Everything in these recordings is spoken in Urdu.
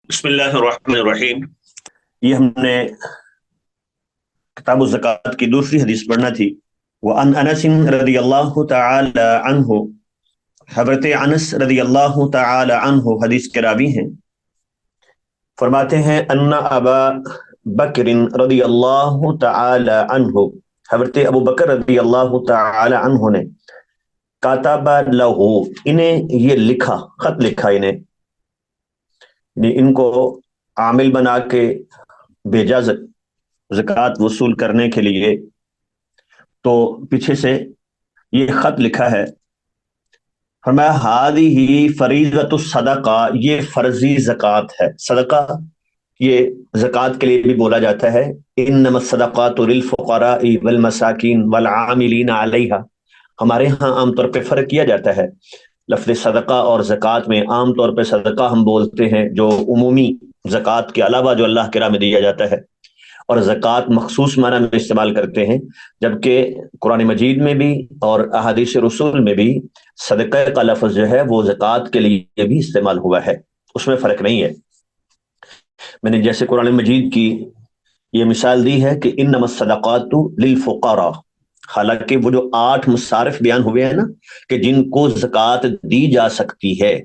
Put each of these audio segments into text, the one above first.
بسم اللہ الرحمن الرحیم۔ یہ ہم نے کتاب الزکوٰۃ کی دوسری حدیث پڑھنا تھی۔ وعن انس رضی اللہ تعالی عنہ، حضرت انس رضی اللہ تعالی عنہ حدیث کے راوی ہیں، فرماتے ہیں ان ابا بکر رضی اللہ تعالی عنہ، حضرت ابو بکر رضی اللہ تعالی عنہ نے کاتب لہو، انہیں یہ لکھا، خط لکھا انہیں، یعنی ان کو عامل بنا کے بھیجا زکوٰۃ وصول کرنے کے لیے، تو پیچھے سے یہ خط لکھا ہے۔ فرمایا ہذہ فریضۃ الصدقہ، یہ فرضی زکوٰۃ ہے۔ صدقہ یہ زکوٰۃ کے لیے بھی بولا جاتا ہے، انما الصدقات للفقراء والمساکین والعاملین علیہا۔ ہمارے ہاں عام طور پہ فرق کیا جاتا ہے لفظ صدقہ اور زکوٰۃ میں۔ عام طور پہ صدقہ ہم بولتے ہیں جو عمومی زکوٰۃ کے علاوہ جو اللہ کے راہ میں دیا جاتا ہے، اور زکوٰۃ مخصوص معنی میں استعمال کرتے ہیں، جبکہ قرآن مجید میں بھی اور احادیث رسول میں بھی صدقہ کا لفظ جو ہے وہ زکوٰۃ کے لیے بھی استعمال ہوا ہے، اس میں فرق نہیں ہے۔ میں نے جیسے قرآن مجید کی یہ مثال دی ہے کہ انما الصدقات للفقراء، حالانکہ وہ جو 8 مصارف بیان ہوئے ہیں نا کہ جن کو زکوٰۃ دی جا سکتی ہے،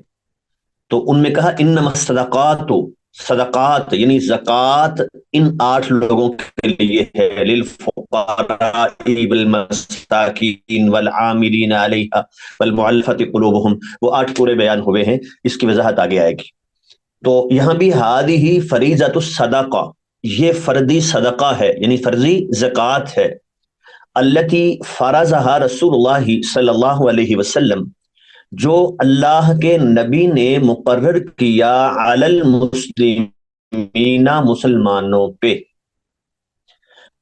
تو ان میں کہا انما الصدقات، صدقات یعنی زکوٰۃ ان 8 لوگوں کے لیے ہے، للفقراء والمساکین والعاملین علیہا والمؤلفۃ قلوبہم، وہ 8 پورے بیان ہوئے ہیں، اس کی وضاحت آگے آئے گی۔ تو یہاں بھی ہذہ فریضۃ الصدقہ، یہ فردی صدقہ ہے، یعنی فرضی زکوٰۃ ہے، التی فرضها رسول اللہ صلی اللہ علیہ وسلم، جو اللہ کے نبی نے مقرر کیا، علی المسلمین، مسلمانوں پہ،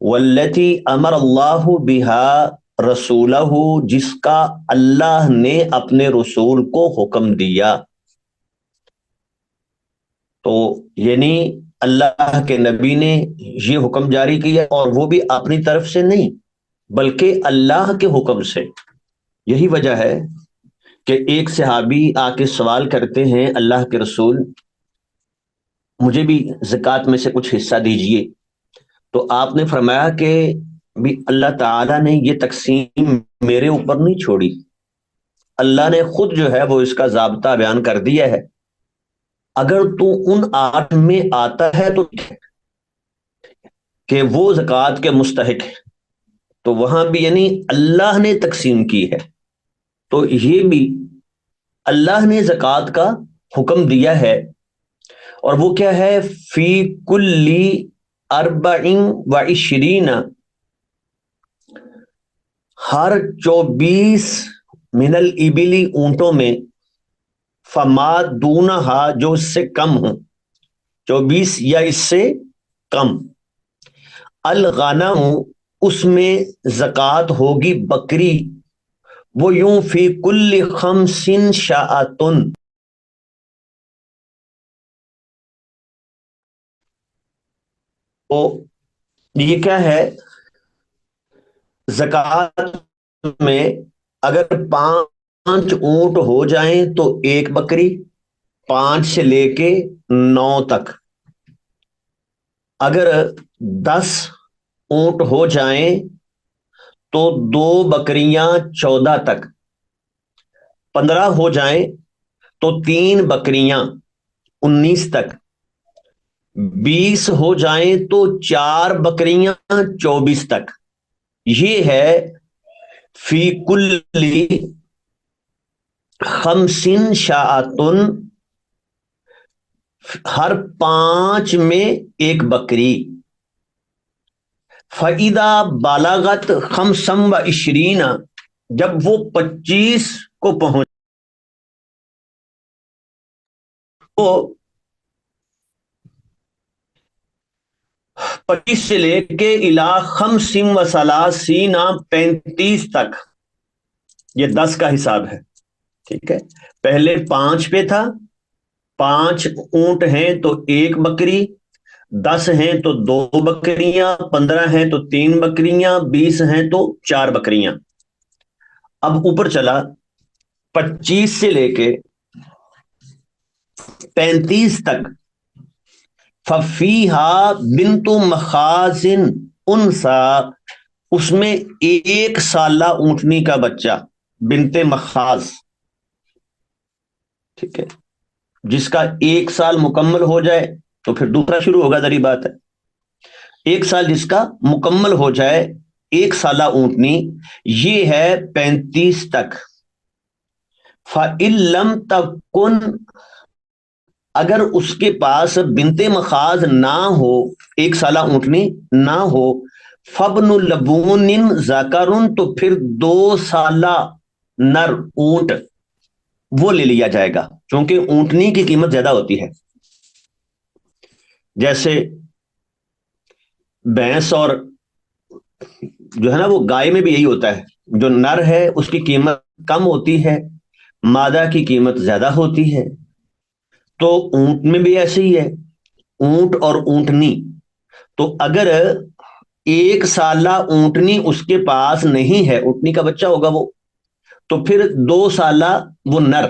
والتی امر اللہ بہا رسولہ، جس کا اللہ نے اپنے رسول کو حکم دیا۔ تو یعنی اللہ کے نبی نے یہ حکم جاری کیا، اور وہ بھی اپنی طرف سے نہیں بلکہ اللہ کے حکم سے۔ یہی وجہ ہے کہ ایک صحابی آ کے سوال کرتے ہیں، اللہ کے رسول مجھے بھی زکوٰۃ میں سے کچھ حصہ دیجئے، تو آپ نے فرمایا کہ بھی اللہ تعالیٰ نے یہ تقسیم میرے اوپر نہیں چھوڑی، اللہ نے خود جو ہے وہ اس کا ضابطہ بیان کر دیا ہے، اگر تو ان 8 میں آتا ہے تو کہ وہ زکوٰۃ کے مستحق ہے، تو وہاں بھی یعنی اللہ نے تقسیم کی ہے، تو یہ بھی اللہ نے زکوٰۃ کا حکم دیا ہے، اور وہ کیا ہے، فی کل 24، ہر 24 من الابلی، اونٹوں میں، فما دونہا، جو اس سے کم ہوں، 24 یا اس سے کم، الغنم، اس میں زکوٰۃ ہوگی بکری، وہ یوں فی کل 5 شاۃن، تو یہ کیا ہے، زکوٰۃ میں اگر 5 اونٹ ہو جائیں تو 1 بکری، 5 سے لے کے 9 تک، اگر 10 اونٹ ہو جائیں تو 2 بکریاں 14 تک، 15 ہو جائیں تو 3 بکریاں 19 تک، 20 ہو جائیں تو 4 بکریاں 24 تک۔ یہ ہے فی کل 5 شاۃن، ہر 5 میں 1 بکری۔ فَإِذَا بَلَغَتْ 25، جب وہ 25 کو پہنچ، تو 25 سے لے کے الی 35 35 تک، یہ 10 کا حساب ہے، ٹھیک ہے۔ پہلے 5 پہ تھا، 5 اونٹ ہیں تو 1 بکری، 10 ہیں تو 2 بکریاں، 15 ہیں تو 3 بکریاں، 20 ہیں تو 4 بکریاں۔ اب اوپر چلا، 25 سے لے کے 35 تک ففیہا بنت مخازن انسا، اس میں 1 سالہ اونٹنی کا بچہ، بنت مخاز، ٹھیک ہے، جس کا 1 سال مکمل ہو جائے تو پھر دوسرا شروع ہوگا، ذری بات ہے، 1 سال جس کا مکمل ہو جائے، 1 سالہ اونٹنی، یہ ہے 35 تک۔ فَإِن لَمْ تَكُنْ، اگر اس کے پاس بنت مخاز نہ ہو، 1 سالہ اونٹنی نہ ہو، فَابْنُ لَبُونٍ ذَكَرٌ، تو پھر 2 سالہ نر اونٹ وہ لے لیا جائے گا، چونکہ اونٹنی کی قیمت زیادہ ہوتی ہے۔ جیسے بھینس اور جو ہے نا وہ گائے میں بھی یہی ہوتا ہے، جو نر ہے اس کی قیمت کم ہوتی ہے، مادہ کی قیمت زیادہ ہوتی ہے، تو اونٹ میں بھی ایسے ہی ہے، اونٹ اور اونٹنی، تو اگر 1 سالہ اونٹنی اس کے پاس نہیں ہے، اونٹنی کا بچہ ہوگا وہ، تو پھر 2 سالہ وہ نر۔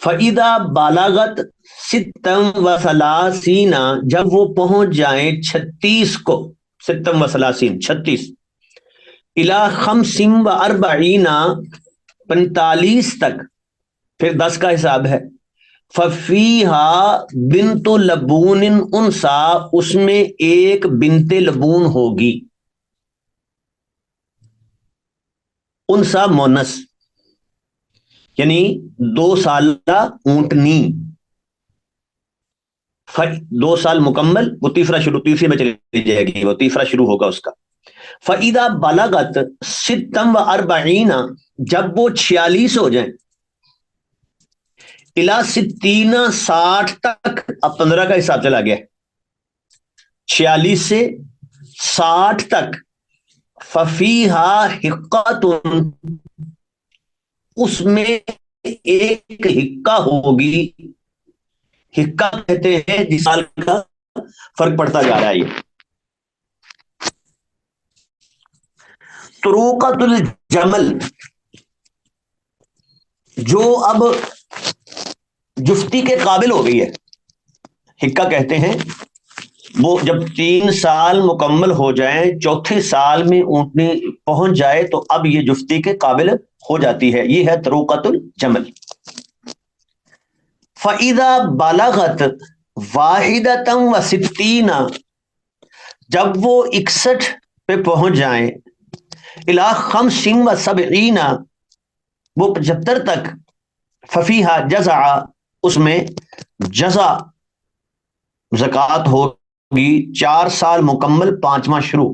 فَإِذَا بَلَغَتْ سِتًّا وَثَلَاثِينَ، جب وہ پہنچ جائیں 36 کو، ستم و ثلاثین 36، إِلَى خَمْسٍ وَأَرْبَعِينَ 45 تک، پھر 10 کا حساب ہے۔ فَفِيهَا بِنْتُ لَبُونٍ أُنْثَىٰ، اس میں ایک بنت لبون ہوگی، انثى مونس، یعنی 2 سالہ اونٹنی، 2 سال مکمل، وہ تیسری میں چلی جائے گی، وہ تیسرا شروع ہوگا اس کا۔ فَإِذَا بَلَغَتْ سِتًّا وَأَرْبَعِينَ، جب وہ 46 ہو جائیں، إِلَى 60، 60 تک، اب 15 کا حساب چلا گیا، 46 سے 60 تک، فَفِيهَا حِقَّةٌ، اس میں ایک حقہ ہوگی، حقہ کہتے ہیں جس سال کا فرق پڑتا جا رہا ہے۔ یہ طروقۃ الجمل، جو اب جفتی کے قابل ہو گئی ہے، حقہ کہتے ہیں، وہ جب 3 سال مکمل ہو جائیں، 4تھے سال میں اونٹنی پہنچ جائے تو اب یہ جفتی کے قابل ہو جاتی ہے، یہ ہے طروقۃ الجمل۔ فَإِذَا بَلَغَتْ 61 جب وہ 61 پہ پہنچ جائیں، إِلَى 75 وہ 75 تک، فَفِيهَا جَزَعَ، اس میں جزا زکوٰۃ ہوگی، 4 سال مکمل، 5واں شروع،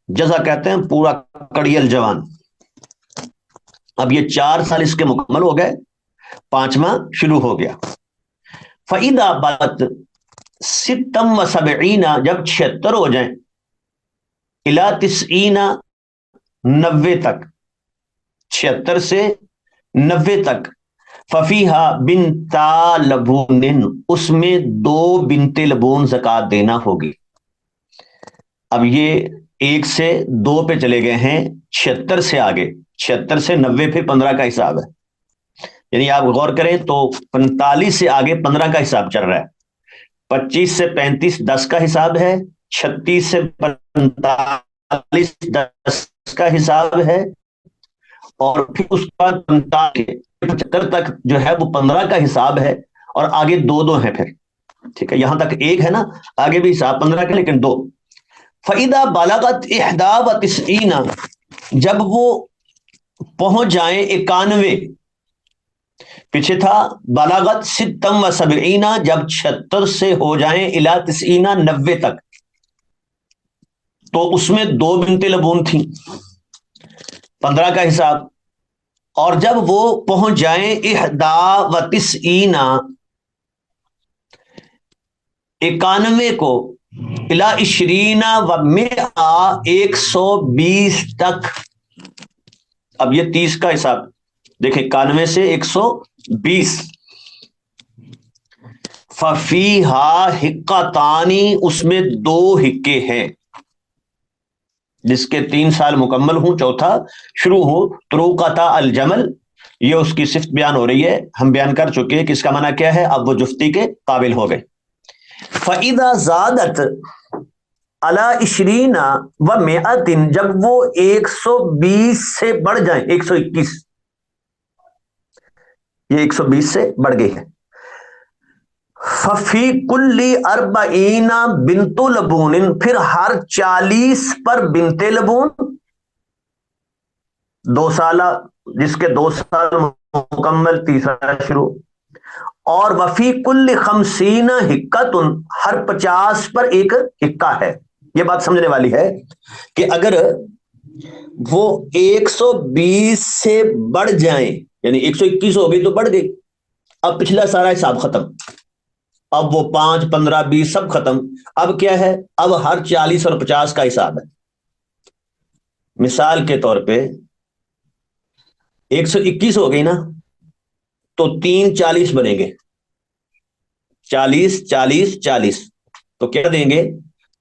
جزا کہتے ہیں پورا کڑیل جوان، اب یہ 4 سال اس کے مکمل ہو گئے، 5واں شروع ہو گیا۔ فَإِذَا بَلَغَتْ 76 جب 76 ہو جائیں، إِلَى 90 90 تک، 76 سے 90 تک، فَفِيهَا بِنْتَا لَبُونٍ، اس میں 2 بنت لبون زکوٰۃ دینا ہوگی۔ اب یہ 1 سے 2 پہ چلے گئے ہیں، 76 سے آگے، 76 سے 90 پھر 15 کا حساب ہے، یعنی آپ غور کریں تو 45 سے آگے 15 کا حساب چل رہا ہے، 25 سے 35 10 کا حساب ہے، 36 سے 45 10 کا حساب ہے، اور پھر اس کے بعد 75 تک جو ہے وہ 15 کا حساب ہے، اور آگے 2 ہیں پھر، ٹھیک ہے، یہاں تک 1 ہے نا، آگے بھی حساب 15 کا لیکن 2۔ فَإِذَا بَلَغَتْ 91 جب وہ پہنچ جائیں 91، پیچھے تھا بلاغت 76 جب 76 سے ہو جائیں، إِلَى 90 90 تک، تو اس میں 2 بنت لبون تھیں، 15 کا حساب، اور جب وہ پہنچ جائیں 91 91 کو، إِلَى 20 و100 120 تک، اب یہ 30 کا حساب دیکھیں، 91 سے 120، فَفِيهَا حِقَّتَانِ اس میں 2 حقے ہیں، جس کے 3 سال مکمل ہوں، 4تھا شروع ہو، طروقۃ الجمل، یہ اس کی صفت بیان ہو رہی ہے، ہم بیان کر چکے کہ اس کا معنی کیا ہے، اب وہ جفتی کے قابل ہو گئے۔ فَإِذَا زَادَتْ عَلَىٰ عِشْرِينَ وَمِئَةٍ، جب وہ 120 سے بڑھ جائیں، 121، یہ 120 سے بڑھ گئی ہے. ففی کلی اربعین بنت لبون، پھر ہر 40 پر بنت لبون، 2 سالہ جس کے 2 سال مکمل، تیسرا شروع. اور وفی کل 50 حکۃ، ہر 50 پر ایک حکہ ہے. یہ بات سمجھنے والی ہے کہ اگر وہ 120 سے بڑھ جائیں، یعنی 121 ہو گئی تو بڑھ گئی، اب پچھلا سارا حساب ختم، اب وہ 5 15 20 سب ختم. اب کیا ہے؟ اب ہر 40 اور 50 کا حساب ہے. مثال کے طور پہ 121 ہو گئی نا، تو 3 40 بنیں گے، 40 40 40، تو کیا دیں گے؟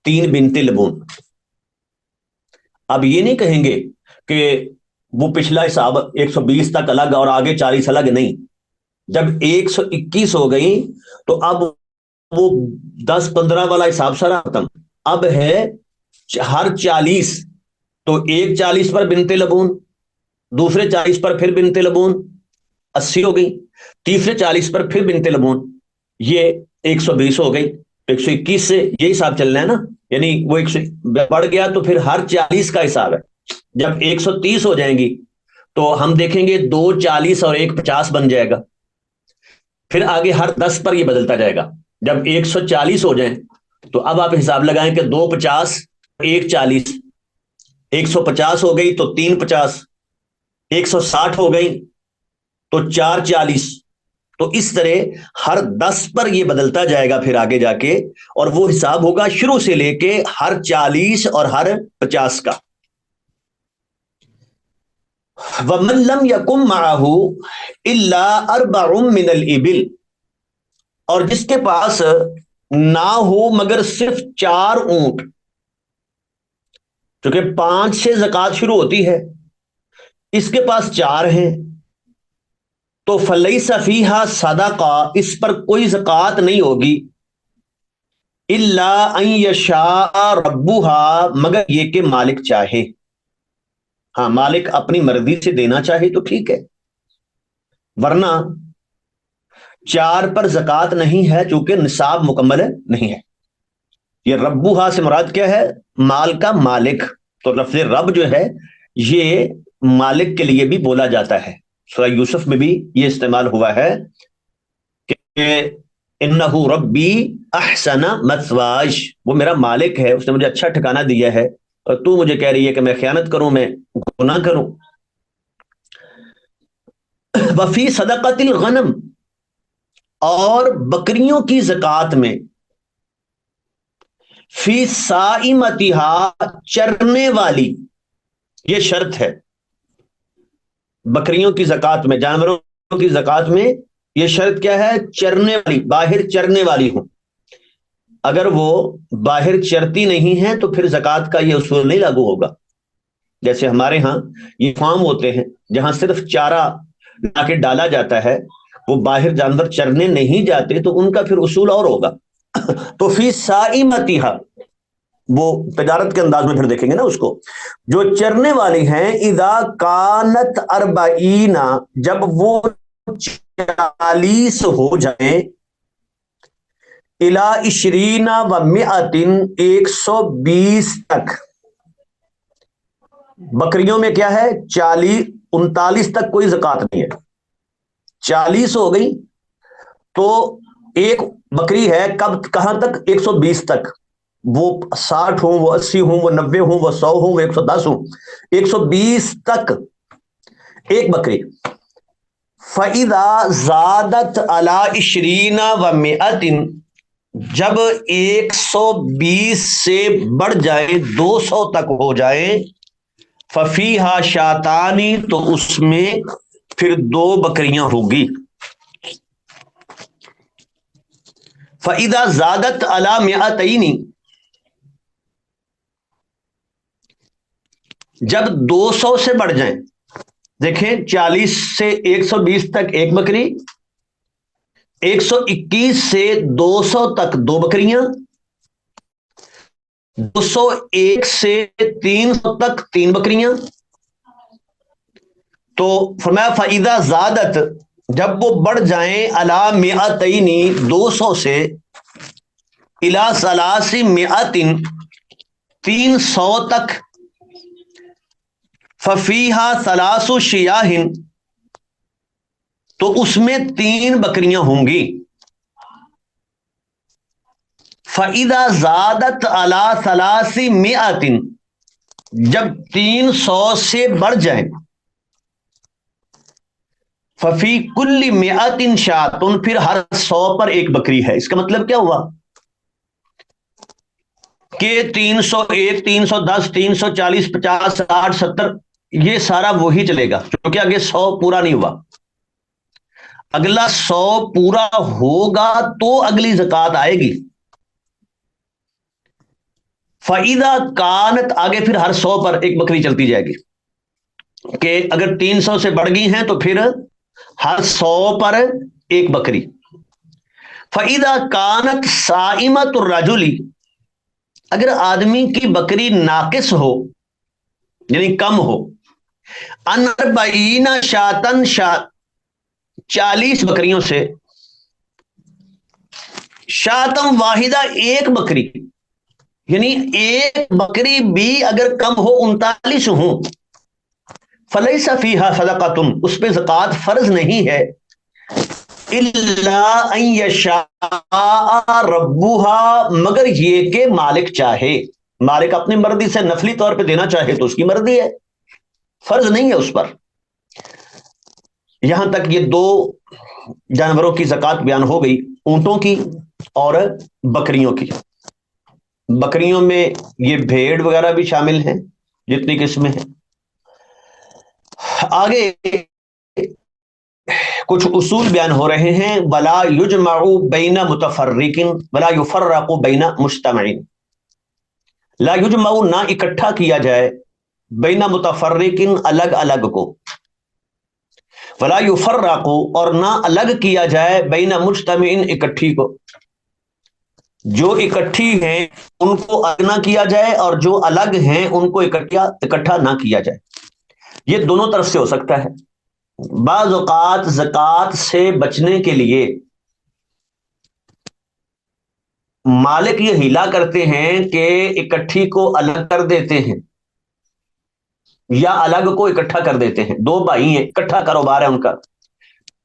3 بنت لبون. اب یہ نہیں کہیں گے کہ وہ پچھلا حساب 120 تک الگ اور آگے 40 الگ، نہیں. جب 121 ہو گئی تو اب وہ 10 15 والا حساب سارا ختم. اب ہے ہر 40، تو ایک 40 پر بنت لبون، دوسرے 40 پر پھر بنت لبون، 80 ہو گئی. تیسرے 40 پر پھر بنت لبون، یہ 120 ہو گئی. 121 سے یہ حساب چلنا ہے نا، یعنی وہ بڑھ گیا تو پھر ہر 40 کا حساب ہے. جب 130 ہو جائیں گی تو ہم دیکھیں گے 2 40 اور 1 50 بن جائے گا. پھر آگے ہر 10 پر یہ بدلتا جائے گا. جب 140 ہو جائیں تو اب آپ حساب لگائیں کہ 2 50 1 40، 150 ہو گئی تو 3 50، 160 ہو گئی تو 4 40. تو اس طرح ہر 10 پر یہ بدلتا جائے گا پھر آگے جا کے، اور وہ حساب ہوگا شروع سے لے کے ہر 40 اور ہر 50 کا. وَمَن لَّمْ يَكُن مَّعَهُ إِلَّا 4 مِنَ الْإِبِلِ، اور جس کے پاس نہ ہو مگر صرف 4 اونٹ، چونکہ 5 سے زکوٰۃ شروع ہوتی ہے، اس کے پاس 4 ہیں، تو فَلَيْسَ فِيهَا صَدَقَةٌ، اس پر کوئی زکوٰۃ نہیں ہوگی، إِلَّا أَن يَشَاءَ رَبُّهَا، مگر یہ کہ مالک چاہے. ہاں، مالک اپنی مرضی سے دینا چاہے تو ٹھیک ہے، ورنہ 4 پر زکوٰۃ نہیں ہے چونکہ نصاب مکمل نہیں ہے. یہ ربوہا سے مراد کیا ہے؟ مال کا مالک. تو لفظ رب جو ہے یہ مالک کے لیے بھی بولا جاتا ہے. سورہ یوسف میں بھی یہ استعمال ہوا ہے کہ انہ ربی احسن مثواج، وہ میرا مالک ہے، اس نے مجھے اچھا ٹھکانہ دیا ہے، اور تو مجھے کہہ رہی ہے کہ میں خیانت کروں، میں گناہ کروں. وفی صدقۃ الغنم، اور بکریوں کی زکوٰۃ میں، فی صائمتہا، چرنے والی، یہ شرط ہے. بکریوں کی زکوٰۃ میں، جانوروں کی زکوٰۃ میں یہ شرط کیا ہے؟ چرنے والی، باہر چرنے والی ہوں. اگر وہ باہر چرتی نہیں ہیں تو پھر زکوٰۃ کا یہ اصول نہیں لاگو ہوگا. جیسے ہمارے ہاں یہ فارم ہوتے ہیں جہاں صرف چارہ لا کے ڈالا جاتا ہے، وہ باہر جانور چرنے نہیں جاتے، تو ان کا پھر اصول اور ہوگا. تو فی صائمتہا، وہ تجارت کے انداز میں پھر دیکھیں گے نا اس کو، جو چرنے والی ہیں، اذا کانت 40، جب وہ 40 ہو جائیں، الی 20 و 100، 120 تک. بکریوں میں کیا ہے؟ 40 39 تک کوئی زکوٰۃ نہیں ہے. 40 ہو گئی تو ایک بکری ہے، کب کہاں تک؟ 120 تک. وہ 60 ہوں، وہ 80 ہوں، وہ 90 ہوں، وہ 100 ہوں، وہ 110 ہوں، 120 تک ایک بکری. فَإِذَا زَادَتْ عَلَىٰ 20 و 100، جب 120 سے بڑھ جائے، 200 تک ہو جائے، فَفِيهَا شَاتَانِ، تو اس میں پھر 2 بکریاں ہوگی. فَإِذَا زَادَتْ عَلَىٰ 200، جب 200 سے بڑھ جائیں، دیکھیں 40 سے 120 تک ایک بکری، 121 سے 200 تک 2 بکریاں، 201 سے 300 تک 3 بکریاں. تو فرمایا فَإِذَا زَادَت، جب وہ بڑھ جائیں عَلَى مِئَتَيْنِ 200 سے إِلَى 300 300 تک، فَفِيهَا 3 شِيَاهٍ، تو اس میں 3 بکریاں ہوں گی. فَإِذَا زَادَتْ عَلَى 300، جب 300 سے بڑھ جائیں، فَفِي كُلِّ 100 شَاةٌ، پھر ہر 100 پر ایک بکری ہے. اس کا مطلب کیا ہوا کہ 301 310 340 50 60 70 یہ سارا وہی چلے گا، کیونکہ آگے 100 پورا نہیں ہوا. اگلا 100 پورا ہوگا تو اگلی زکوٰۃ آئے گی. فَإِذَا كَانَتْ، آگے پھر ہر 100 پر ایک بکری چلتی جائے گی، کہ اگر 300 سے بڑھ گئی ہیں تو پھر ہر 100 پر ایک بکری. فَإِذَا كَانَتْ صَائِمَةُ الرَّجُلِ، اگر آدمی کی بکری ناقص ہو یعنی کم ہو، عَنْ 40 شَاةً 40 بکریوں سے، شَاةً واحدہ ایک بکری، یعنی ایک بکری بھی اگر کم ہو 39 ہوں، فلیس فیہا صدقۃ، اس پہ زکوٰۃ فرض نہیں ہے، الا ان یشاء ربھا، مگر یہ کہ مالک چاہے. مالک اپنی مرضی سے نفلی طور پہ دینا چاہے تو اس کی مرضی ہے، فرض نہیں ہے اس پر. یہاں تک یہ 2 جانوروں کی زکوٰۃ بیان ہو گئی، اونٹوں کی اور بکریوں کی. بکریوں میں یہ بھیڑ وغیرہ بھی شامل ہیں جتنی قسمیں ہیں. آگے کچھ اصول بیان ہو رہے ہیں. ولا یجمع بین متفرق ولا یفرق بین مجتمع، لا یجمع نہ اکٹھا کیا جائے، بین متفرق الگ الگ کو، ولا یفرق اور نہ الگ کیا جائے، بین مجتمع اکٹھی کو. جو اکٹھی ہیں ان کو الگ نہ کیا جائے اور جو الگ ہیں ان کو اکٹھا نہ کیا جائے. یہ دونوں طرف سے ہو سکتا ہے. بعض اوقات زکوٰۃ سے بچنے کے لیے مالک یہ ہیلا کرتے ہیں کہ اکٹھی کو الگ کر دیتے ہیں یا الگ کو اکٹھا کر دیتے ہیں. 2 بھائی ہیں، اکٹھا کاروبار ہے ان کا،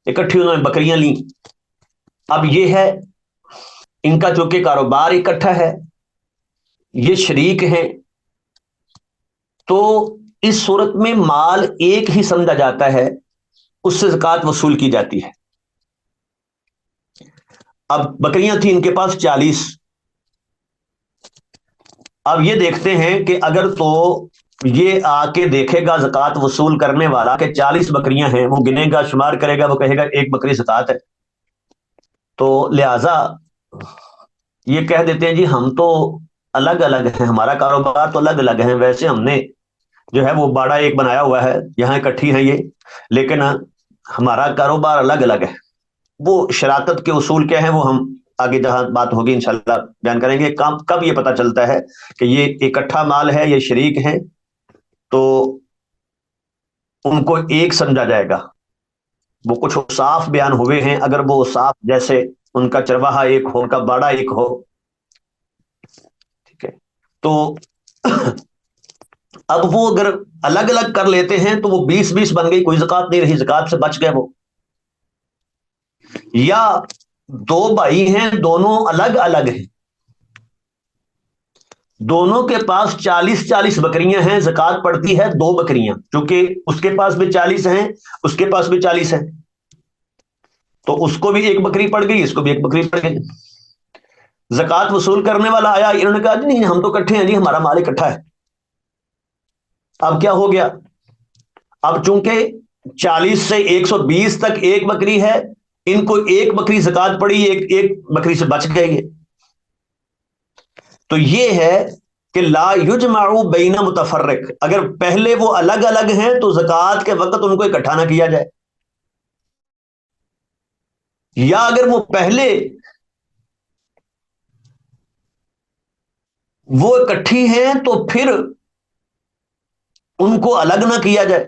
اکٹھی انہوں نے بکریاں لی. اب یہ ہے ان کا چونکہ کاروبار اکٹھا ہے، یہ شریک ہیں، تو اس صورت میں مال ایک ہی سمجھا جاتا ہے، اس سے زکوٰۃ وصول کی جاتی ہے. اب بکریاں تھیں ان کے پاس 40. اب یہ دیکھتے ہیں کہ اگر تو یہ آ کے دیکھے گا زکوٰۃ وصول کرنے والا کہ 40 بکریاں ہیں، وہ گنے گا، شمار کرے گا، وہ کہے گا ایک بکری زکوٰۃ ہے، تو لہذا یہ کہہ دیتے ہیں جی ہم تو الگ الگ ہیں، ہمارا کاروبار تو الگ الگ ہے، ویسے ہم نے جو ہے وہ باڑا ایک بنایا ہوا ہے، یہاں اکٹھی ہیں یہ، لیکن ہمارا کاروبار الگ الگ ہے. وہ شراکت کے اصول کیا ہیں وہ ہم آگے جہاں بات ہوگی انشاءاللہ بیان کریں گے. کب یہ پتہ چلتا ہے کہ یہ اکٹھا مال ہے، یہ شریک ہیں، تو ان کو ایک سمجھا جائے گا. وہ کچھ صاف بیان ہوئے ہیں، اگر وہ صاف جیسے ان کا چرواہا ایک ہو، ان کا باڑا ایک ہو، ٹھیک ہے، تو اب وہ اگر الگ الگ کر لیتے ہیں تو وہ 20 بن گئی، کوئی زکوٰۃ نہیں رہی، زکوٰۃ سے بچ گئے وہ. یا 2 بھائی ہیں، دونوں الگ الگ ہیں، دونوں کے پاس 40 بکریاں ہیں، زکوٰۃ پڑتی ہے 2 بکریاں، چونکہ اس کے پاس بھی 40 ہیں، اس کے پاس بھی 40 ہیں، تو اس کو بھی ایک بکری پڑ گئی، اس کو بھی ایک بکری پڑ گئی. زکوٰۃ وصول کرنے والا آیا، انہوں نے کہا جی نہیں ہم تو اکٹھے ہیں جی، ہمارا مال اکٹھا ہے. اب کیا ہو گیا؟ اب چونکہ 40 سے 120 تک ایک بکری ہے، ان کو ایک بکری زکوٰۃ پڑی، ایک بکری سے بچ گئے. تو یہ ہے کہ لا یجمع بین متفرق، اگر پہلے وہ الگ الگ ہیں تو زکوٰۃ کے وقت ان کو اکٹھا نہ کیا جائے. یا اگر وہ پہلے وہ اکٹھی ہیں تو پھر ان کو الگ نہ کیا جائے،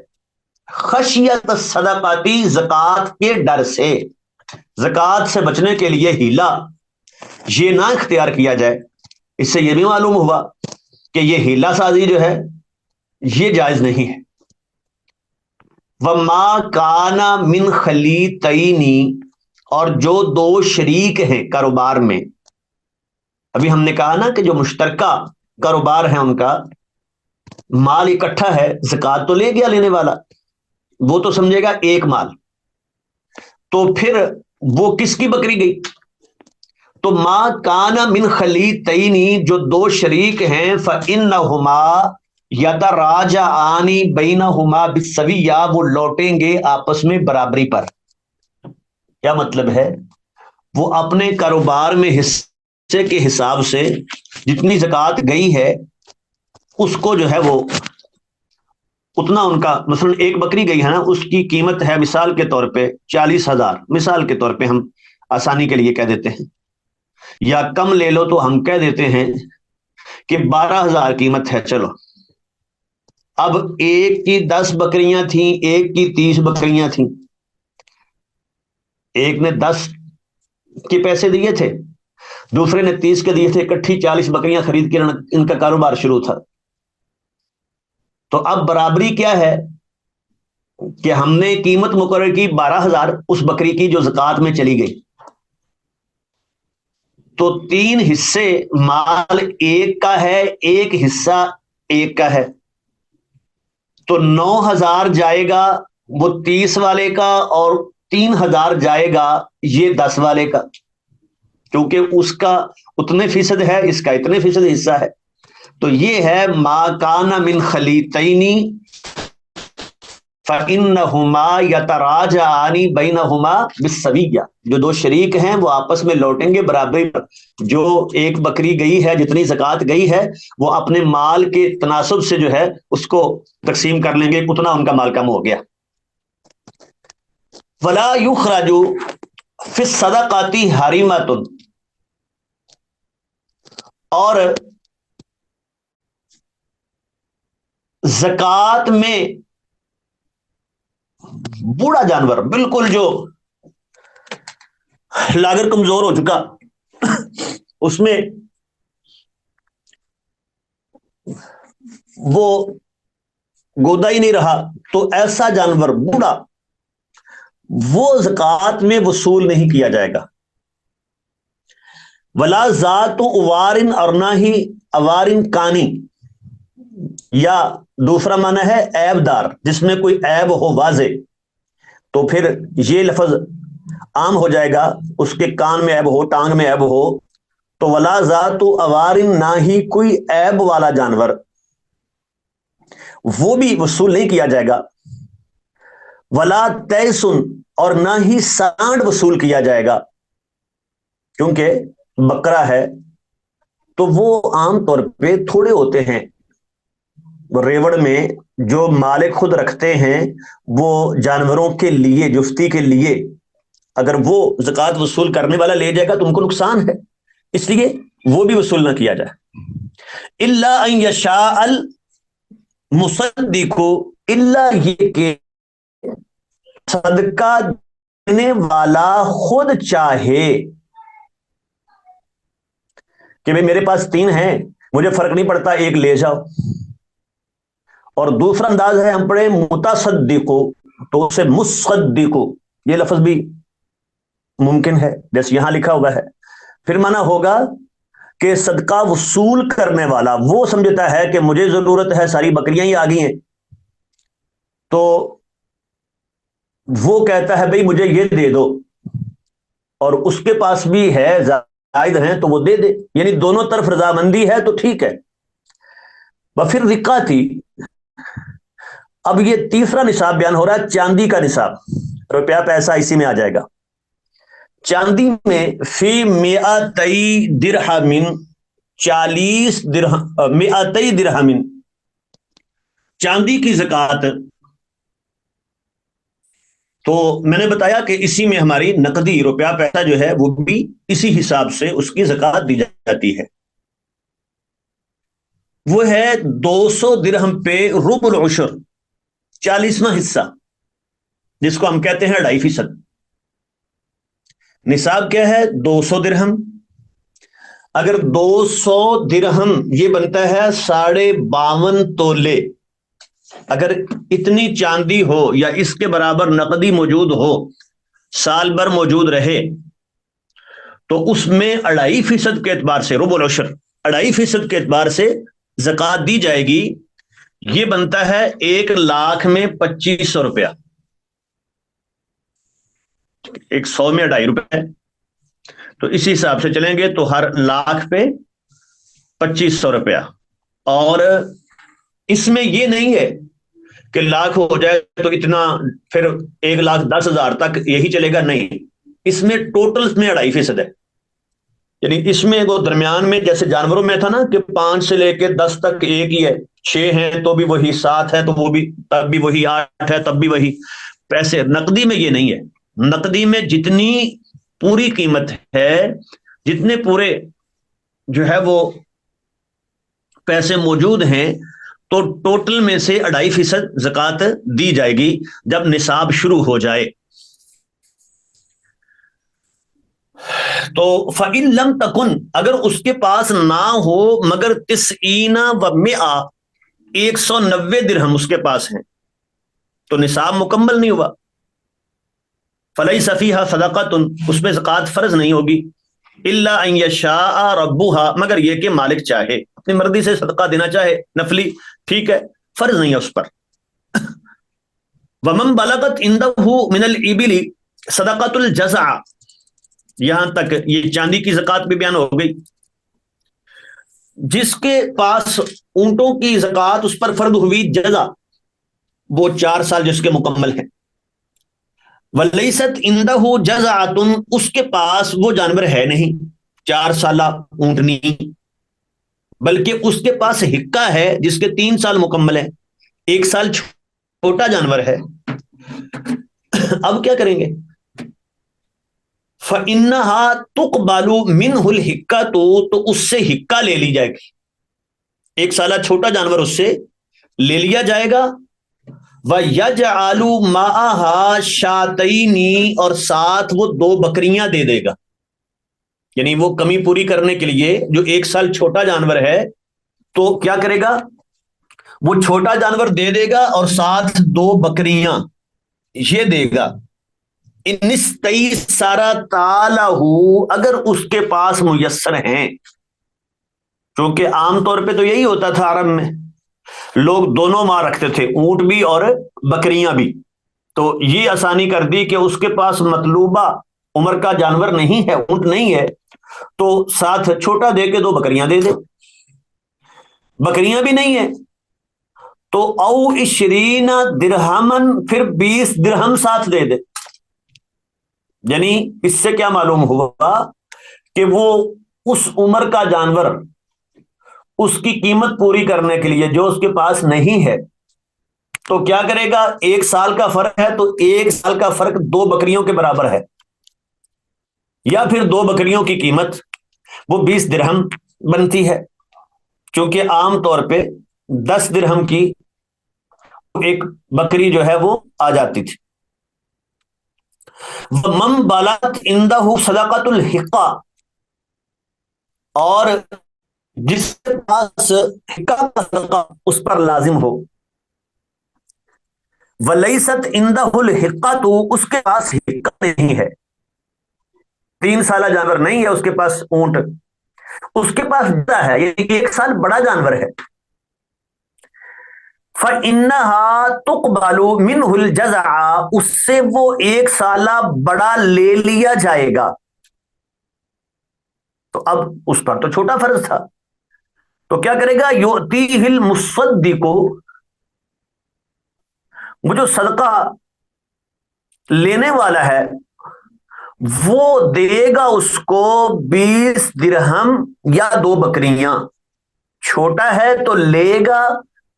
خشیت صدقاتی، زکات کے ڈر سے، زکات سے بچنے کے لیے ہیلا یہ نہ اختیار کیا جائے۔ اس سے یہ بھی معلوم ہوا کہ یہ ہیلا سازی جو ہے یہ جائز نہیں ہے۔ وَمَا كَانَ مِنْ خَلِيطَيْنِ، اور جو دو شریک ہیں کاروبار میں، ابھی ہم نے کہا نا کہ جو مشترکہ کاروبار ہے ان کا مال اکٹھا ہے، زکات تو لے گیا لینے والا، وہ تو سمجھے گا ایک مال، تو پھر وہ کس کی بکری گئی؟ تو ما کان من خلیطین، جو دو شریک ہیں، فإنہما یتراجعان بینہما بالسویہ، وہ لوٹیں گے آپس میں برابری پر۔ کیا مطلب ہے؟ وہ اپنے کاروبار میں حصے کے حساب سے جتنی زکات گئی ہے اس کو جو ہے وہ اتنا ان کا، مثلا ایک بکری گئی ہے نا، اس کی قیمت ہے مثال کے طور پہ 40,000، مثال کے طور پہ ہم آسانی کے لیے کہہ دیتے ہیں، یا کم لے لو تو ہم کہہ دیتے ہیں کہ 12,000 قیمت ہے، چلو اب ایک کی 10 بکریاں تھیں، ایک کی 30 بکریاں تھیں، ایک نے 10 کے پیسے دیے تھے، دوسرے نے 30 کے دیے تھے، اکٹھی 40 بکریاں خرید کے ان کا کاروبار شروع تھا۔ تو اب برابری کیا ہے کہ ہم نے قیمت مقرر کی 12,000 اس بکری کی جو زکات میں چلی گئی، تو 3 حصے مال ایک کا ہے، ایک حصہ ایک کا ہے، تو 9,000 جائے گا وہ 30 والے کا، اور 3,000 جائے گا یہ 10 والے کا، کیونکہ اس کا اتنے فیصد ہے، اس کا اتنے فیصد حصہ ہے۔ تو یہ ہے ما کان من خلیطین فإنہما یتراجعان بینہما بالسویہ، جو دو شریک ہیں وہ آپس میں لوٹیں گے برابری پر۔ جو ایک بکری گئی ہے، جتنی زکات گئی ہے، وہ اپنے مال کے تناسب سے جو ہے اس کو تقسیم کر لیں گے، اتنا ان کا مال کم ہو گیا۔ ولا یخرج فی الصدقات حریمۃ، اور زکات میں بوڑھا جانور، بالکل جو لاگر کمزور ہو چکا، اس میں وہ گودا ہی نہیں رہا، تو ایسا جانور بوڑھا وہ زکات میں وصول نہیں کیا جائے گا۔ ولا ذات اوارن، اور نہ ہی اوارن کانی، یا دوسرا معنی ہے عیب دار، جس میں کوئی عیب ہو واضح، تو پھر یہ لفظ عام ہو جائے گا، اس کے کان میں عیب ہو، ٹانگ میں عیب ہو، تو ولا ذات اوارن، نہ ہی کوئی عیب والا جانور، وہ بھی وصول نہیں کیا جائے گا۔ ولا تیسن، اور نہ ہی سانڈ وصول کیا جائے گا، کیونکہ بکرا ہے تو وہ عام طور پہ تھوڑے ہوتے ہیں، ریوڑ میں جو مالک خود رکھتے ہیں وہ جانوروں کے لیے، جفتی کے لیے، اگر وہ زکات وصول کرنے والا لے جائے گا تو ان کو نقصان ہے، اس لیے وہ بھی وصول نہ کیا جائے۔ الا ان یشاء المصدق، الا یہ کہ صدقہ دینے والا خود چاہے کہ بھئی میرے پاس 3 ہیں، مجھے فرق نہیں پڑتا، ایک لے جاؤ۔ اور دوسرا انداز ہے، ہم پڑھے متصدق، تو اسے مصدق، یہ لفظ بھی ممکن ہے جیسے یہاں لکھا ہوا ہے۔ پھر معنی ہوگا کہ صدقہ وصول کرنے والا وہ سمجھتا ہے کہ مجھے ضرورت ہے، ساری بکریاں ہی آ گئی ہیں، تو وہ کہتا ہے بھئی مجھے یہ دے دو، اور اس کے پاس بھی ہے، زائد ہیں، تو وہ دے دے، یعنی دونوں طرف رضامندی ہے تو ٹھیک ہے۔ وفر رقاتی، اب یہ تیسرا نصاب بیان ہو رہا ہے، چاندی کا نصاب، روپیہ پیسہ اسی میں آ جائے گا۔ چاندی میں فی مئتی درہم، 40 درہم، مئتی درہم، چاندی کی زکات تو میں نے بتایا کہ اسی میں ہماری نقدی روپیہ پیسہ جو ہے وہ بھی اسی حساب سے اس کی زکوٰۃ دی جاتی ہے. وہ ہے 200 درہم پہ ربع العشر، 40واں حصہ، جس کو ہم کہتے ہیں 2.5%. نصاب کیا ہے؟ 200 درہم. اگر 200 درہم یہ بنتا ہے 52.5 تولے. اگر اتنی چاندی ہو یا اس کے برابر نقدی موجود ہو، سال بھر موجود رہے، تو اس میں 2.5% کے اعتبار سے، ربع العشر 2.5% کے اعتبار سے زکوٰۃ دی جائے گی. یہ بنتا ہے 1,00,000 میں 2500 روپیہ. 100 میں 2.5 روپے، تو اسی حساب سے چلیں گے تو ہر لاکھ پہ 2500 روپیہ. اور اس میں یہ نہیں ہے کہ لاکھ ہو جائے تو اتنا پھر 1,10,000 تک یہی چلے گا، نہیں. اس میں ٹوٹل میں 2.5% ہے. یعنی اس میں وہ درمیان میں جیسے جانوروں میں تھا نا کہ 5 سے لے کے 10 تک ایک ہی ہے، 6 ہیں تو بھی وہی، 7 ہے تو وہ بھی تب بھی وہی، 8 ہے تب بھی وہی. پیسے نقدی میں یہ نہیں ہے. نقدی میں جتنی پوری قیمت ہے، جتنے پورے جو ہے وہ پیسے موجود ہیں، تو ٹوٹل میں سے 2.5% زکوٰۃ دی جائے گی جب نصاب شروع ہو جائے. تو فَإِن لَمْ تَكُن، اگر اس کے پاس نہ ہو مگر 190 درہم اس کے پاس ہیں، تو نصاب مکمل نہیں ہوا. فَلَيْسَ فِيهَا صَدَقَةٌ، اس میں زکوٰۃ فرض نہیں ہوگی. إِلَّا أَن يَشَاءَ رَبُّهَا، مگر یہ کہ مالک چاہے، اپنی مرضی سے صدقہ دینا چاہے، نفلی، ٹھیک ہے، فرض نہیں ہے اس پر. وَمَن بَلَغَتْ عِندَهُ مِنَ الْإِبِلِ صَدَقَةُ الْجَزْعِ، یہاں تک یہ چاندی کی زکوٰۃ بھی بیان ہو گئی. جس کے پاس اونٹوں کی زکوٰۃ اس پر فرض ہوئی جزع، وہ 4 سال جس کے مکمل ہیں. وَلَيْسَتْ عِندَهُ جَزْعَةٌ، اس کے پاس وہ جانور ہے نہیں 4 سالہ اونٹنی، بلکہ اس کے پاس حقہ ہے جس کے 3 سال مکمل ہے، 1 سال چھوٹا جانور ہے. اب کیا کریں گے؟ فَإِنَّهَا تُقْبَلُ مِنْهُ الْحِقَّةُ، تو اس سے حقہ لے لی جائے گی. 1 سالہ چھوٹا جانور اس سے لے لیا جائے گا. وَيَجْعَلُ مَعَهَا شَاتَيْنِ، اور ساتھ وہ 2 بکریاں دے دے گا. یعنی وہ کمی پوری کرنے کے لیے، جو 1 سال چھوٹا جانور ہے تو کیا کرے گا؟ وہ چھوٹا جانور دے دے گا اور ساتھ 2 بکریاں یہ دے گا. ان استیسر تالہ، اگر اس کے پاس میسر ہیں. کیونکہ عام طور پہ تو یہی ہوتا تھا عرب میں، لوگ دونوں ماں رکھتے تھے، اونٹ بھی اور بکریاں بھی. تو یہ آسانی کر دی کہ اس کے پاس مطلوبہ عمر کا جانور نہیں ہے، اونٹ نہیں ہے، تو ساتھ چھوٹا دے کے 2 بکریاں دے دے. بکریاں بھی نہیں ہے تو او 20 درہمن، پھر 20 درہم ساتھ دے دے. یعنی اس سے کیا معلوم ہوا کہ وہ اس عمر کا جانور اس کی قیمت پوری کرنے کے لیے جو اس کے پاس نہیں ہے، تو کیا کرے گا؟ 1 سال کا فرق ہے تو 1 سال کا فرق 2 بکریوں کے برابر ہے، یا پھر 2 بکریوں کی قیمت وہ 20 درہم بنتی ہے، کیونکہ عام طور پہ 10 درہم کی ایک بکری جو ہے وہ آ جاتی تھی. وَمَن بَلَغَتْ عِندَهُ صَدَقَةُ الْحِقَّةِ، اور جس کے پاس حقہ کا صدقہ اس پر لازم ہو. وَلَيْسَتْ عِندَهُ الْحِقَّةُ، اس کے پاس حقہ نہیں ہے، 3 سالہ جانور نہیں ہے اس کے پاس اونٹ، اس کے پاس جزع ہے، یعنی 1 سال بڑا جانور ہے. فَإِنَّهَا تُقْبَلُ مِنْهُ الْجَزْعَ، اس سے وہ 1 سالہ بڑا لے لیا جائے گا. تو اب اس پر تو چھوٹا فرض تھا، تو کیا کرے گا؟ یُؤْتِیہِ الْمُصَدِّقُ، وہ جو صدقہ لینے والا ہے وہ دے گا اس کو 20 درہم یا 2 بکریاں. چھوٹا ہے تو لے گا،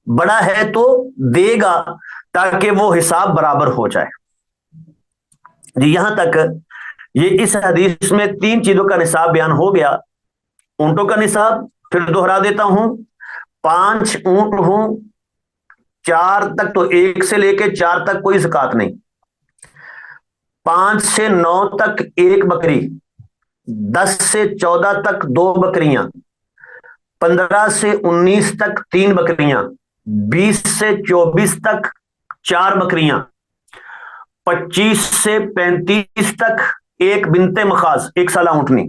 بڑا ہے تو دے گا، تاکہ وہ حساب برابر ہو جائے. جی یہاں تک یہ اس حدیث میں 3 چیزوں کا نصاب بیان ہو گیا. اونٹوں کا نصاب پھر دوہرا دیتا ہوں، 5 اونٹ ہوں، 4 تک تو 1 سے لے کے 4 تک کوئی زکات نہیں، 5 سے 9 تک 1 بکری، 10 سے 14 تک 2 بکریاں، 15 سے 19 تک 3 بکریاں، 20 سے 24 تک 4 بکریاں، 25 سے 35 تک 1 بنت مخاض 1 سالہ اونٹنی،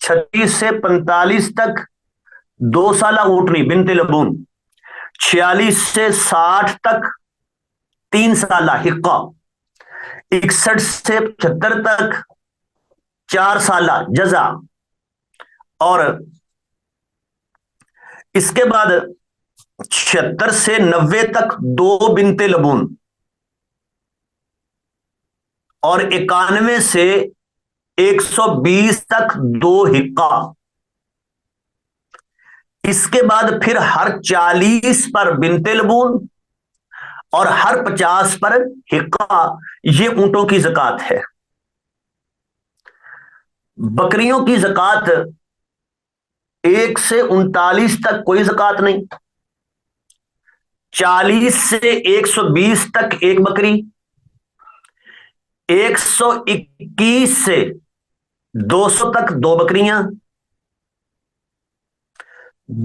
36 سے 45 تک 2 سالہ اونٹنی بنت لبون، 46 سے 60 تک 3 سالہ حقہ، 61 سے 75 تک 4 سالہ جزا، اور اس کے بعد 76 سے 90 تک 2 بنت لبون، اور 91 سے 120 تک 2 حقہ. اس کے بعد پھر ہر 40 پر بنت لبون اور ہر 50 پر حقہ. یہ اونٹوں کی زکات ہے. بکریوں کی زکات 1 سے 39 تک کوئی زکات نہیں، 40 سے 120 تک 1 بکری، 121 سے 200 تک 2 بکریاں،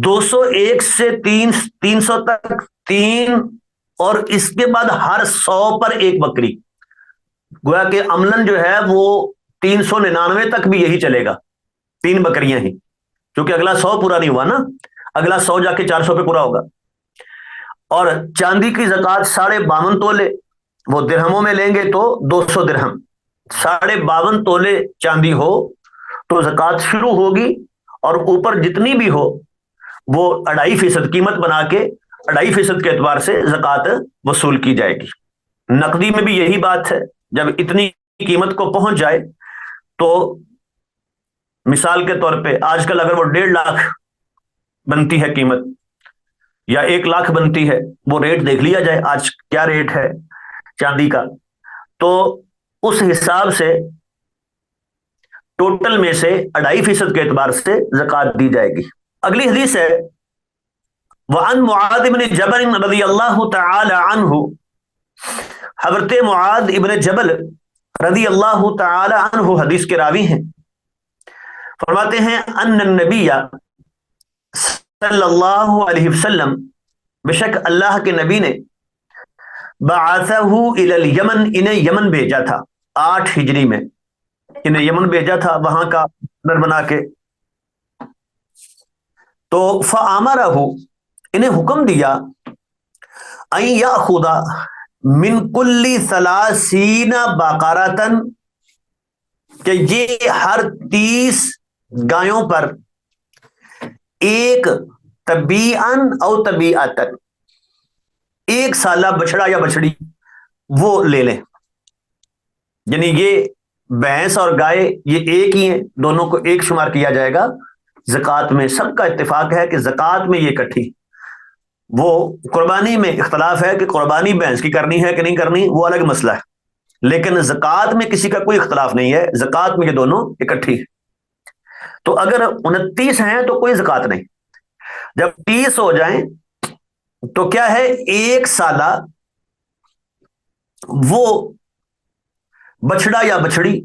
201 سے 300 تک 3، اور اس کے بعد ہر 100 پر 1 بکری. گویا کہ عملاً جو ہے وہ 399 تک بھی یہی چلے گا، 3 بکریاں ہی، کیونکہ اگلا 100 پورا نہیں ہوا نا، اگلا 100 جا کے 400 پہ پورا ہوگا. اور چاندی کی زکات 52.5 تولے، وہ درہموں میں لیں گے تو 200 درہم، 52.5 تولے چاندی ہو تو زکات شروع ہوگی، اور اوپر جتنی بھی ہو وہ 2.5% قیمت بنا کے 2.5% کے اعتبار سے زکات وصول کی جائے گی. نقدی میں بھی یہی بات ہے، جب اتنی قیمت کو پہنچ جائے تو مثال کے طور پہ آج کل اگر وہ 1.5 لاکھ بنتی ہے قیمت یا 1 لاکھ بنتی ہے، وہ ریٹ دیکھ لیا جائے آج کیا ریٹ ہے چاندی کا، تو اس حساب سے ٹوٹل میں سے 2.5% کے اعتبار سے زکات دی جائے گی. اگلی حدیث ہے وعن معاذ بن جبل رضی اللہ تعالی عنہ، حضرت معاذ ابن جبل رضی اللہ تعالی عنہ حدیث کے راوی ہیں، فرماتے ہیں ان النبی صلی اللہ علیہ وسلم، بے شک اللہ کے نبی نے بعثہ الی الیمن، انہیں یمن بھیجا تھا، 8 ہجری میں انہیں یمن بھیجا تھا وہاں کا گورنر بنا کے. تو فآمرہ، انہیں حکم دیا ان یاخذ من کل 30 بقرۃ، کہ یہ ہر 30 گایوں پر 1 طبیعن او طبیعتن، 1 سالہ بچڑا یا بچڑی وہ لے لیں. یعنی یہ بھینس اور گائے یہ ایک ہی ہیں، دونوں کو ایک شمار کیا جائے گا زکات میں. سب کا اتفاق ہے کہ زکات میں یہ اکٹھی. وہ قربانی میں اختلاف ہے کہ قربانی بھینس کی کرنی ہے کہ نہیں کرنی، وہ الگ مسئلہ ہے، لیکن زکات میں کسی کا کوئی اختلاف نہیں ہے، زکات میں یہ دونوں اکٹھی ہے. تو اگر 29 ہیں تو کوئی زکات نہیں، جب 30 ہو جائیں تو کیا ہے 1 سالہ وہ بچڑا یا بچڑی،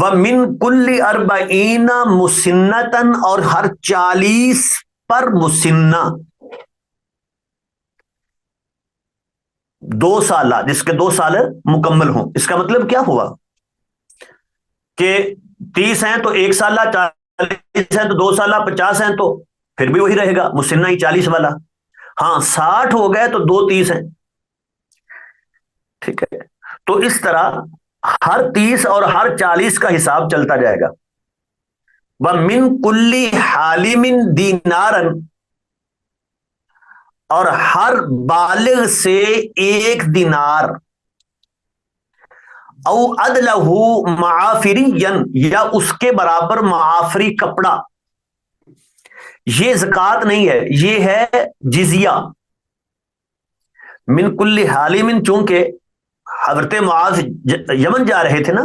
وَمِن كُلِّ 40 مسنتن، اور ہر 40 پر مسنہ 2 سالہ، جس کے 2 سال مکمل ہوں. اس کا مطلب کیا ہوا کہ 30 ہیں تو 1 سالہ، 40 ہیں تو 2 سالہ، 50 ہیں تو پھر بھی وہی رہے گا مسنہ ہی 40 والا. ہاں 60 ہو گئے تو 2 30 ہیں. ٹھیک ہے، تو اس طرح ہر 30 اور ہر 40 کا حساب چلتا جائے گا. وَمِن كُلِّ حَالِمٍ دِینَارًا، اور ہر بالغ سے 1 دینار، او عدلہ معافرین، یا اس کے برابر معافری کپڑا. یہ زکات نہیں ہے، یہ ہے جزیہ. من کل حالم، چونکہ حضرت معاذ یمن جا رہے تھے نا،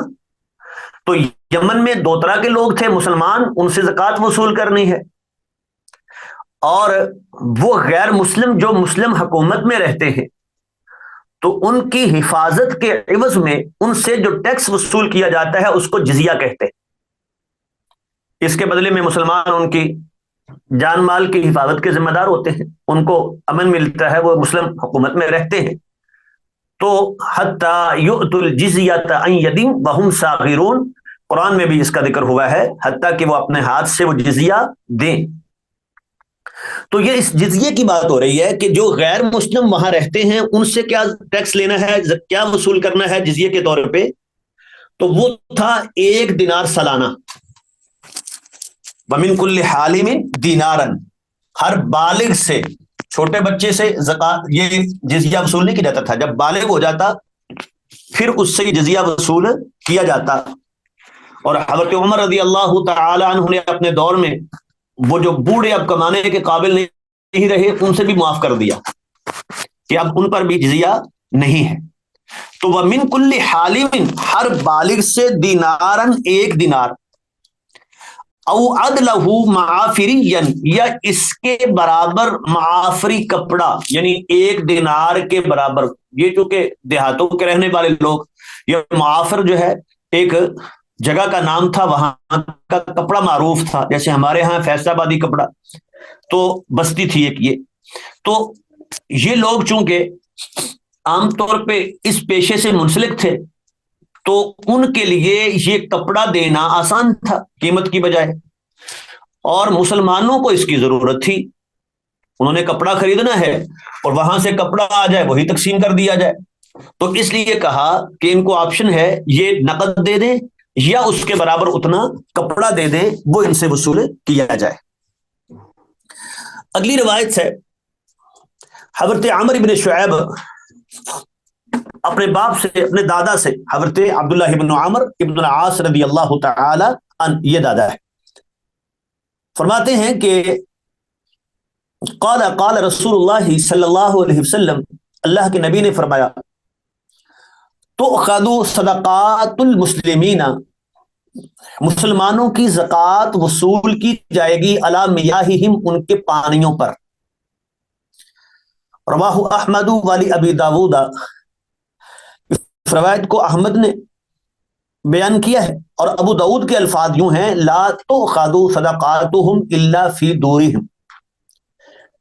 تو یمن میں دو طرح کے لوگ تھے مسلمان، ان سے زکوٰۃ وصول کرنی ہے، اور وہ غیر مسلم جو مسلم حکومت میں رہتے ہیں، تو ان کی حفاظت کے عوض میں ان سے جو ٹیکس وصول کیا جاتا ہے اس کو جزیہ کہتے ہیں۔ اس کے بدلے میں مسلمان ان کی جان مال کی حفاظت کے ذمہ دار ہوتے ہیں، ان کو امن ملتا ہے، وہ مسلم حکومت میں رہتے ہیں۔ تو حتی یؤتوا الجزیۃ عن ید وہم صاغرون، قرآن میں بھی اس کا ذکر ہوا ہے، حتیٰ کہ وہ اپنے ہاتھ سے وہ جزیہ دیں۔ تو یہ اس جزیے کی بات ہو رہی ہے کہ جو غیر مسلم وہاں رہتے ہیں ان سے کیا ٹیکس لینا ہے، کیا وصول کرنا ہے جزیے کے طور پہ، تو وہ تھا 1 دینار سالانہ۔ وَمِن كُلِّ حَالِمٍ دِينَارًا، ہر بالغ سے، چھوٹے بچے سے زکوٰۃ یہ جزیہ وصول نہیں کیا جاتا تھا، جب بالغ ہو جاتا پھر اس سے یہ جزیہ وصول کیا جاتا۔ اور حضرت عمر رضی اللہ تعالی عنہ نے اپنے دور میں وہ جو بوڑھے اب کمانے کے قابل نہیں رہے ان سے بھی معاف کر دیا کہ اب ان پر بھی جزیہ نہیں ہے۔ تو وَمِن كُلِّ حَالِمٍ، ہر بالغ سے دینارن 1 دینار، او عدلہ معافریًا، یا اس کے برابر معافری کپڑا، یعنی 1 دینار کے برابر۔ یہ چونکہ دیہاتوں کے رہنے والے لوگ، یہ معافر جو ہے ایک جگہ کا نام تھا، وہاں کا کپڑا معروف تھا، جیسے ہمارے ہاں فیصل آبادی کپڑا، تو بستی تھی ایک یہ۔ تو یہ لوگ چونکہ عام طور پہ اس پیشے سے منسلک تھے تو ان کے لیے یہ کپڑا دینا آسان تھا قیمت کی بجائے، اور مسلمانوں کو اس کی ضرورت تھی، انہوں نے کپڑا خریدنا ہے اور وہاں سے کپڑا آ جائے وہی تقسیم کر دیا جائے، تو اس لیے کہا کہ ان کو آپشن ہے، یہ نقد دے دیں یا اس کے برابر اتنا کپڑا دے دیں، وہ ان سے وصول کیا جائے۔ اگلی روایت سے حضرت عمر بن شعیب اپنے باپ سے، اپنے دادا سے، حضرت عبداللہ بن عمر ابن العاص رضی اللہ تعالی عنہ، یہ دادا ہے، فرماتے ہیں کہ قال رسول اللہ صلی اللہ علیہ وسلم، اللہ کے نبی نے فرمایا، تؤخذ صدقات المسلمین، مسلمانوں کی زکوٰۃ وصول کی جائے گی، علی میاہہم، ان کے پانیوں پر۔ رواہ احمد والی ابی داود، اس روایت کو احمد نے بیان کیا ہے، اور ابو داود کے الفاظ یوں ہیں، لا تؤخذ صدقاتہم الا فی دورہم،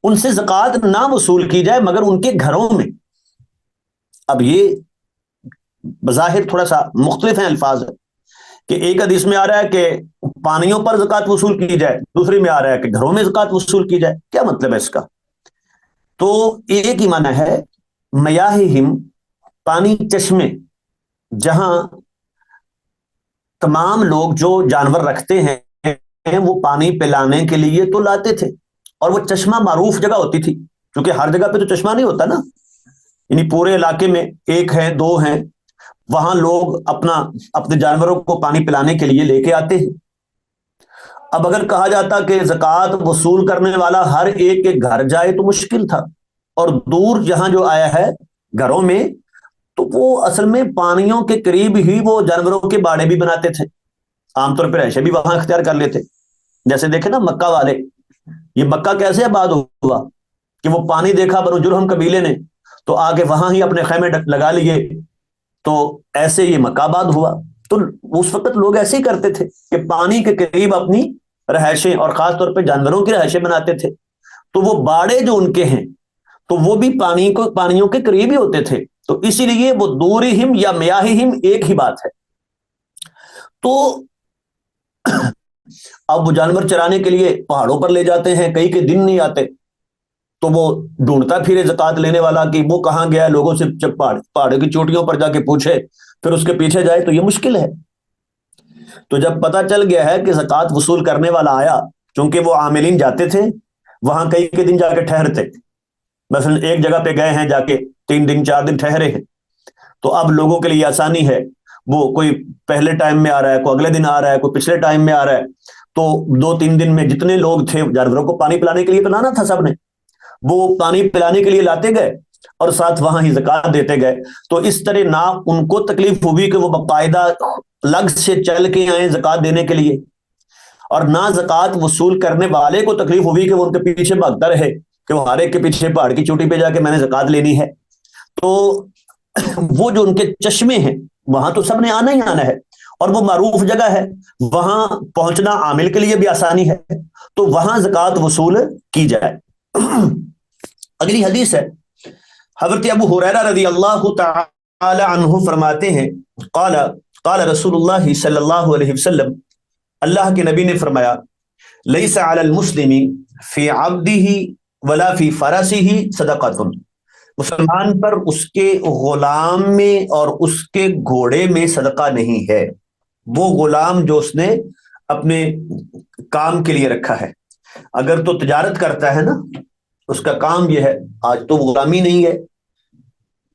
ان سے زکوٰۃ نہ وصول کی جائے مگر ان کے گھروں میں۔ اب یہ بظاہر تھوڑا سا مختلف ہیں الفاظ، کہ ایک حدیث میں آ رہا ہے کہ پانیوں پر زکوٰۃ وصول کی جائے، دوسری میں آ رہا ہے کہ گھروں میں زکوٰۃ وصول کی جائے، کیا مطلب ہے اس کا؟ تو ایک ہی معنی ہے، میاہہم، پانی، چشمے، جہاں تمام لوگ جو جانور رکھتے ہیں وہ پانی پلانے کے لیے تو لاتے تھے، اور وہ چشمہ معروف جگہ ہوتی تھی، کیونکہ ہر جگہ پہ تو چشمہ نہیں ہوتا نا، یعنی پورے علاقے میں 1 ہے 2 ہیں، وہاں لوگ اپنے جانوروں کو پانی پلانے کے لیے لے کے آتے ہیں۔ اب اگر کہا جاتا کہ زکوٰۃ وصول کرنے والا ہر ایک کے گھر جائے تو مشکل تھا، اور دور جہاں جو آیا ہے گھروں میں، تو وہ اصل میں پانیوں کے قریب ہی وہ جانوروں کے باڑے بھی بناتے تھے، عام طور پہ رہائشیں بھی وہاں اختیار کر لیتے۔ جیسے دیکھیں نا مکہ والے، یہ مکہ کیسے آباد ہوا کہ وہ پانی دیکھا بنو جرہم قبیلے نے تو آگے وہاں ہی اپنے خیمے لگا لیے، تو ایسے یہ مکہ آباد ہوا۔ تو اس وقت لوگ ایسے ہی کرتے تھے کہ پانی کے قریب اپنی رہائشیں اور خاص طور پہ جانوروں کی رہائشیں بناتے تھے، تو وہ باڑے جو ان کے ہیں تو وہ بھی پانیوں کے قریب ہی ہوتے تھے، تو اسی لیے وہ دورہم یا میاہہم ایک ہی بات ہے۔ تو اب وہ جانور چرانے کے لیے پہاڑوں پر لے جاتے ہیں، کئی کے دن نہیں آتے، تو وہ ڈھونڈتا پھرے زکوٰۃ لینے والا کہ وہ کہاں گیا، لوگوں سے جب پہاڑوں کی چوٹیوں پر جا کے پوچھے پھر اس کے پیچھے جائے تو یہ مشکل ہے۔ تو جب پتہ چل گیا ہے کہ زکوٰۃ وصول کرنے والا آیا، چونکہ وہ عاملین جاتے تھے وہاں کئی کے دن جا کے ٹھہرتے، مثلا ایک جگہ پہ گئے ہیں جا کے 3 دن 4 دن ٹھہرے ہیں، تو اب لوگوں کے لیے آسانی ہے، وہ کوئی پہلے ٹائم میں آ رہا ہے، کوئی اگلے دن آ رہا ہے، کوئی پچھلے ٹائم میں آ رہا ہے، تو 2-3 دن میں جتنے لوگ تھے جانوروں کو پانی پلانے کے لیے تو لانا تھا سب نے، وہ پانی پلانے کے لیے لاتے گئے، اور ساتھ وہاں ہی زکوٰۃ دیتے گئے، تو اس طرح نہ ان کو تکلیف ہوئی کہ وہ باقاعدہ لگ سے چل کے آئیں زکوٰۃ دینے کے لیے، اور نہ زکوٰۃ وصول کرنے والے کو تکلیف ہوئی کہ وہ ان کے پیچھے بھاگتا رہے کہ وہ ہر ایک کے پیچھے پہاڑ کی چوٹی پہ جا کے میں نے زکوٰۃ لینی ہے۔ تو وہ جو ان کے چشمے ہیں وہاں تو سب نے آنا ہی آنا ہے، اور وہ معروف جگہ ہے، وہاں پہنچنا عامل کے لیے بھی آسانی ہے، تو وہاں زکوٰۃ وصول کی جائے۔ اگلی حدیث ہے، حضرت ابو ہریرہ رضی اللہ تعالی عنہ فرماتے ہیں، قال قال رسول اللہ صلی اللہ علیہ وسلم، اللہ کے نبی نے فرمایا، لیس علی المسلم فی عبدہ ولا فی فرسہ صدقۃ، مسلمان پر اس کے غلام میں اور اس کے گھوڑے میں صدقہ نہیں ہے۔ وہ غلام جو اس نے اپنے کام کے لیے رکھا ہے، اگر تو تجارت کرتا ہے نا، اس کا کام یہ ہے، آج تو غلامی نہیں ہے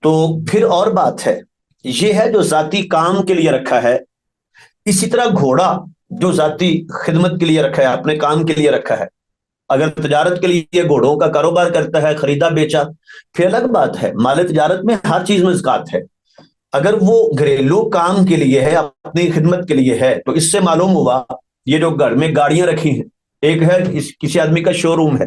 تو پھر اور بات ہے، یہ ہے جو ذاتی کام کے لیے رکھا ہے۔ اسی طرح گھوڑا جو ذاتی خدمت کے لیے رکھا ہے، اپنے کام کے لیے رکھا ہے، اگر تجارت کے لیے گھوڑوں کا کاروبار کرتا ہے، خریدا بیچا، پھر الگ بات ہے، مال تجارت میں ہر چیز میں زکوٰۃ ہے۔ اگر وہ گھریلو کام کے لیے ہے، اپنی خدمت کے لیے ہے، تو اس سے معلوم ہوا یہ جو گھر میں گاڑیاں رکھی ہیں، ایک ہے کسی آدمی کا شو روم ہے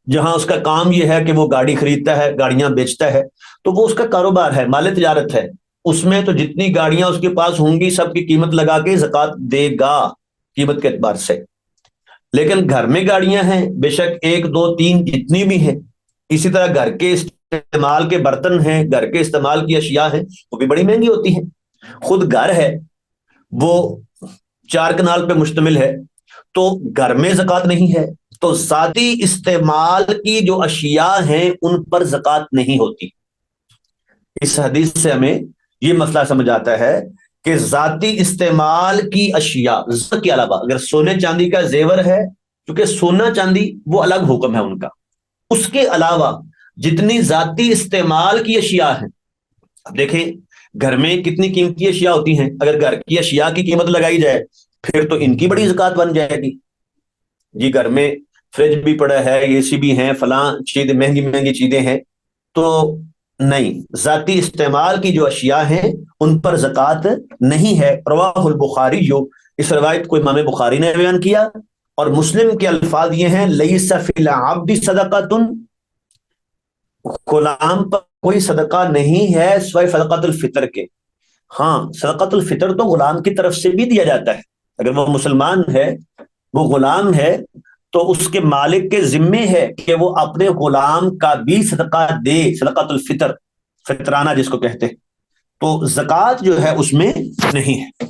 جہاں اس کا کام یہ ہے کہ وہ گاڑی خریدتا ہے، گاڑیاں بیچتا ہے، تو وہ اس کا کاروبار ہے، مال تجارت ہے، اس میں تو جتنی گاڑیاں اس کے پاس ہوں گی سب کی قیمت لگا کے زکوٰۃ دے گا قیمت کے اعتبار سے۔ لیکن گھر میں گاڑیاں ہیں، بے شک ایک دو تین جتنی بھی ہیں، اسی طرح گھر کے استعمال کے برتن ہیں، گھر کے استعمال کی اشیاء ہیں، وہ بھی بڑی مہنگی ہوتی ہیں۔ خود گھر ہے وہ 4 کنال پہ مشتمل ہے، تو گھر میں زکوٰۃ نہیں ہے، تو ذاتی استعمال کی جو اشیاء ہیں ان پر زکوٰۃ نہیں ہوتی۔ اس حدیث سے ہمیں یہ مسئلہ سمجھ آتا ہے کہ ذاتی استعمال کی اشیاء کے علاوہ اگر سونے چاندی کا زیور ہے، کیونکہ سونا چاندی وہ الگ حکم ہے ان کا، اس کے علاوہ جتنی ذاتی استعمال کی اشیاء ہیں، اب دیکھیں گھر میں کتنی قیمتی اشیاء ہوتی ہیں، اگر گھر کی اشیاء کی قیمت لگائی جائے پھر تو ان کی بڑی زکوٰۃ بن جائے گی۔ جی گھر میں فریج بھی پڑا ہے، اے سی بھی ہیں، فلاں چیز مہنگی مہنگی چیزیں ہیں، تو نہیں، ذاتی استعمال کی جو اشیاء ہیں ان پر زکوٰۃ نہیں ہے۔ رواہ البخاری، جو اس روایت کو امام بخاری نے بیان کیا، اور مسلم کے الفاظ یہ ہیں، لیس فی العبد صدقۃ، غلام پر کوئی صدقہ نہیں ہے سوائے صدقۃ الفطر کے۔ ہاں صدقۃ الفطر تو غلام کی طرف سے بھی دیا جاتا ہے، اگر وہ مسلمان ہے، وہ غلام ہے، تو اس کے مالک کے ذمے ہے کہ وہ اپنے غلام کا بھی صدقہ دے، صدقۃ الفطر، فطرانہ جس کو کہتے ہیں، تو زکوٰۃ جو ہے اس میں نہیں ہے۔